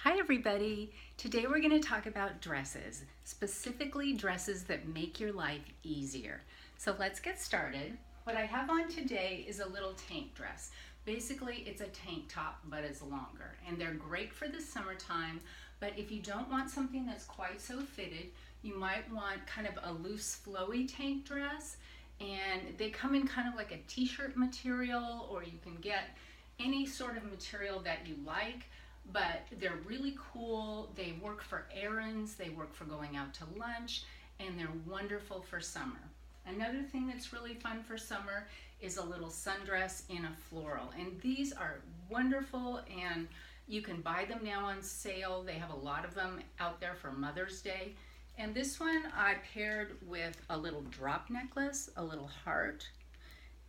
Hi everybody! Today we're going to talk about dresses, specifically dresses that make your life easier. So let's get started. What I have on today is a little tank dress. Basically it's a tank top but it's longer, and they're great for the summertime, but if you don't want something that's quite so fitted, you might want kind of a loose flowy tank dress, and they come in kind of like a t-shirt material, or you can get any sort of material that you like. But they're really cool. They work for errands, they work for going out to lunch, and they're wonderful for summer. Another thing that's really fun for summer is a little sundress in a floral. And these are wonderful, and you can buy them now on sale. They have a lot of them out there for Mother's Day. And this one I paired with a little drop necklace, a little heart.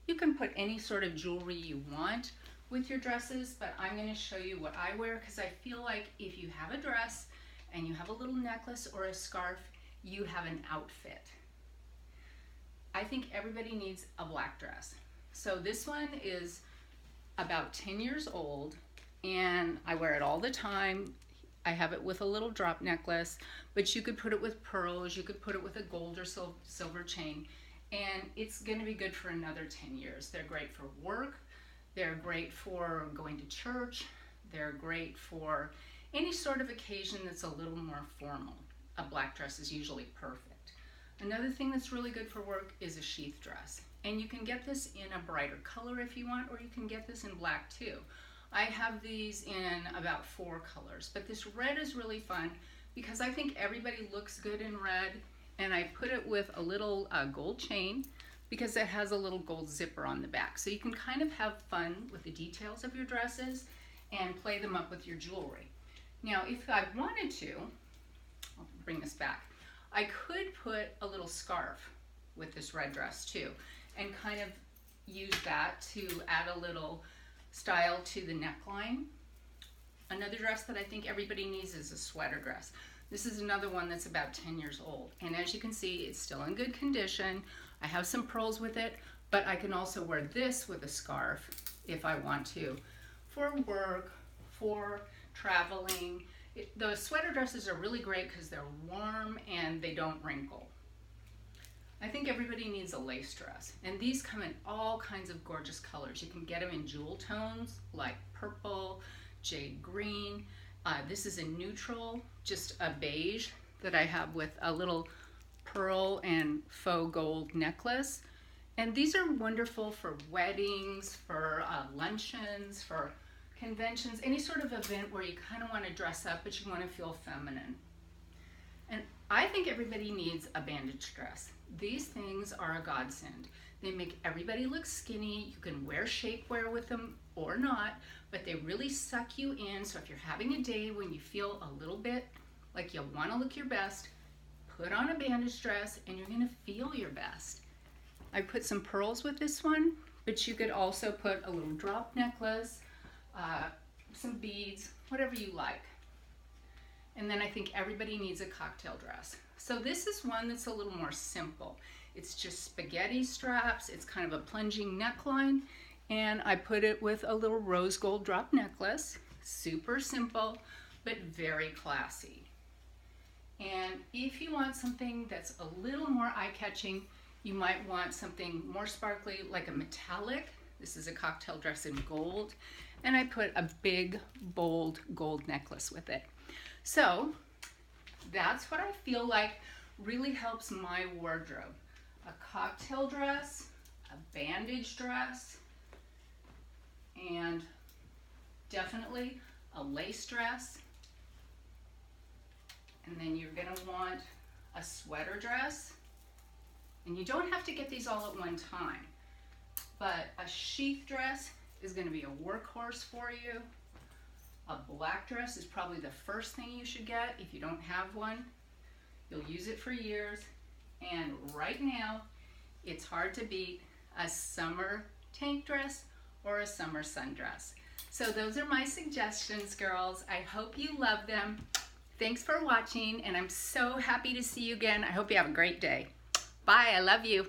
You can put any sort of jewelry you want with your dresses, but I'm going to show you what I wear because I feel like if you have a dress and you have a little necklace or a scarf, you have an outfit. I think everybody needs a black dress. So this one is about 10 years old and I wear it all the time. I have it with a little drop necklace, but you could put it with pearls, you could put it with a gold or silver chain, and it's going to be good for another 10 years. They're great for work. They're great for going to church. They're great for any sort of occasion that's a little more formal. A black dress is usually perfect. Another thing that's really good for work is a sheath dress. And you can get this in a brighter color if you want, or you can get this in black too. I have these in about 4 colors, but this red is really fun because I think everybody looks good in red, and I put it with a little gold chain, because it has a little gold zipper on the back. So you can kind of have fun with the details of your dresses and play them up with your jewelry. Now, if I wanted to, I'll bring this back, I could put a little scarf with this red dress too, and kind of use that to add a little style to the neckline. Another dress that I think everybody needs is a sweater dress. This is another one that's about 10 years old, and as you can see, it's still in good condition. I have some pearls with it, but I can also wear this with a scarf if I want to, for work, for traveling. The sweater dresses are really great because they're warm and they don't wrinkle. I think everybody needs a lace dress, and these come in all kinds of gorgeous colors. You can get them in jewel tones like purple, jade green. This is a neutral, just a beige that I have with a little pearl and faux gold necklace. And these are wonderful for weddings, for luncheons, for conventions, any sort of event where you kind of want to dress up but you want to feel feminine. And I think everybody needs a bandage dress. These things are a godsend. They make everybody look skinny. You can wear shapewear with them or not, but they really suck you in. So if you're having a day when you feel a little bit like you want to look your best, put on a bandage dress and you're going to feel your best. I put some pearls with this one, but you could also put a little drop necklace, some beads, whatever you like. And then I think everybody needs a cocktail dress. So this is one that's a little more simple. It's just spaghetti straps. It's kind of a plunging neckline, and I put it with a little rose gold drop necklace. Super simple, but very classy. And if you want something that's a little more eye-catching, you might want something more sparkly, like a metallic. This is a cocktail dress in gold, and I put a big, bold gold necklace with it. So that's what I feel like really helps my wardrobe. A cocktail dress, a bandage dress, and definitely a lace dress. And then you're going to want a sweater dress. And you don't have to get these all at one time, but a sheath dress is going to be a workhorse for you. A black dress is probably the first thing you should get if you don't have one. You'll use it for years. And right now, it's hard to beat a summer tank dress or a summer sundress. So those are my suggestions, girls. I hope you love them. Thanks for watching, and I'm so happy to see you again. I hope you have a great day. Bye, I love you.